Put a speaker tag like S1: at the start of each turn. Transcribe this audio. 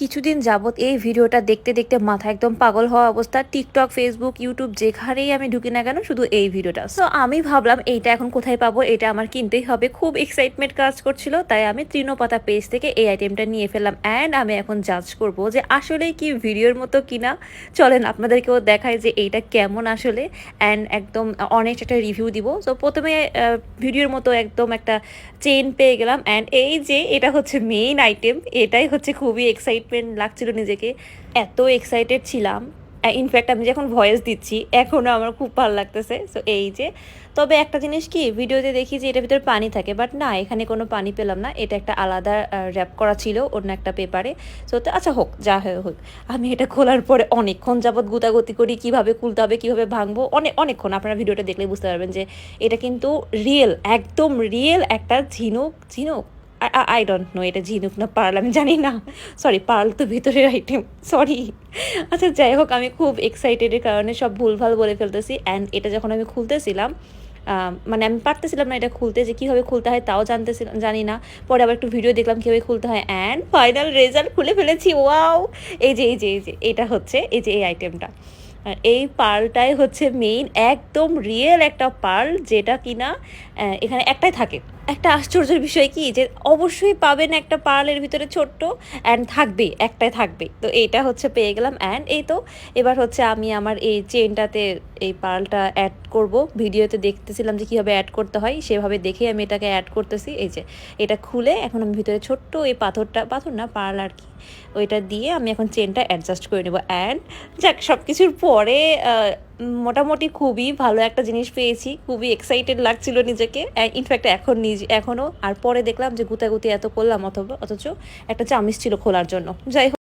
S1: কিছুদিন যাবত এই ভিডিওটা দেখতে দেখতে মাথা একদম পাগল হওয়া অবস্থা। টিকটক, ফেসবুক, ইউটিউব যেখানেই আমি ঢুকি না কেন শুধু এই ভিডিওটা। সো আমি ভাবলাম এইটা এখন কোথায় পাবো, এটা আমার কিনতেই হবে। খুব এক্সাইটমেন্ট কাজ করছিল, তাই আমি তৃণপাতা পেজ থেকে এই আইটেমটা নিয়ে ফেললাম। অ্যান্ড আমি এখন জাজ করব যে আসলে কি ভিডিওর মতো কিনা। চলেন আপনাদেরকেও দেখায় যে এইটা কেমন আসলে। অ্যান্ড একদম অনেক একটা রিভিউ দিব। সো প্রথমে ভিডিওর মতো একদম একটা চেন পেয়ে গেলাম। অ্যান্ড এই যে এটা হচ্ছে মেইন আইটেম, এটাই হচ্ছে খুবই এক্সাইটমেন্ট লাগছিল নিজেকে। এত এক্সাইটেড ছিলাম, ইনফ্যাক্ট আমি যখন ভয়েস দিচ্ছি এখনও আমার খুব ভালো লাগতেছে। সো এই যে, তবে একটা জিনিস কি, ভিডিওতে দেখি যে এটার ভিতরে পানি থাকে, বাট না, এখানে কোনো পানি পেলাম না। এটা একটা আলাদা র্যাপ করা ছিল অন্য একটা পেপারে। সো আচ্ছা হোক, যা হয়ে হোক। আমি এটা খোলার পরে অনেকক্ষণ যাবৎ গুতাগুতি করি, কীভাবে খুলতে হবে, কীভাবে ভাঙবো, অনেকক্ষণ। আপনারা ভিডিওটা দেখলে বুঝতে পারবেন যে এটা কিন্তু রিয়েল, একদম রিয়েল একটা ঝিনুক। আই ডোন্ট নো এটা ঝিনুক না পার্ল, আমি জানি না। সরি, পার্ল তো ভিতরের আইটেম, সরি। আচ্ছা যাই হোক, আমি খুব এক্সাইটেডের কারণে সব ভুলভাল বলে ফেলতেছি। অ্যান্ড এটা যখন আমি খুলতেছিলাম, মানে আমি পারতেছিলাম না এটা খুলতে, যে কীভাবে খুলতে হয় তাও জানি না। পরে আবার একটু ভিডিও দেখলাম কীভাবে খুলতে হয়। অ্যান্ড ফাইনাল রেজাল্ট খুলে ফেলেছি। ওয়াও! এই যে এটা হচ্ছে এই যে এই আইটেমটা। আর এই পার্লটাই হচ্ছে মেইন, একদম রিয়েল একটা পার্ল, যেটা কিনা এখানে একটাই থাকে। একটা আশ্চর্যের বিষয় কি, যে অবশ্যই পাবেন একটা পার্লের ভিতরে ছোট্ট, অ্যান্ড থাকবে, একটাই থাকবে। তো এইটা হচ্ছে পেয়ে গেলাম। অ্যান্ড এই তো এবার হচ্ছে আমি আমার এই চেনটাতে এই পার্লটা অ্যাড করব। ভিডিওতে দেখতেছিলাম যে কীভাবে অ্যাড করতে হয়, সেভাবে দেখেই আমি এটাকে অ্যাড করতেছি। এই যে এটা খুলে এখন আমি ভিতরে ছোট্ট এই পাথর না, পার্ল আর কি, ওইটা দিয়ে আমি এখন চেনটা অ্যাডজাস্ট করে নেবো। অ্যান্ড যাক, সব কিছুর পরে মোটামুটি খুবই ভালো একটা জিনিস পেয়েছি। খুবই এক্সাইটেড লাগছিল নিজেকে, ইনফ্যাক্ট এখনও। আর পরে দেখলাম যে গুতাগুতি এত করলাম, অথচ একটা চামিচ ছিল খোলার জন্য। যাই হোক।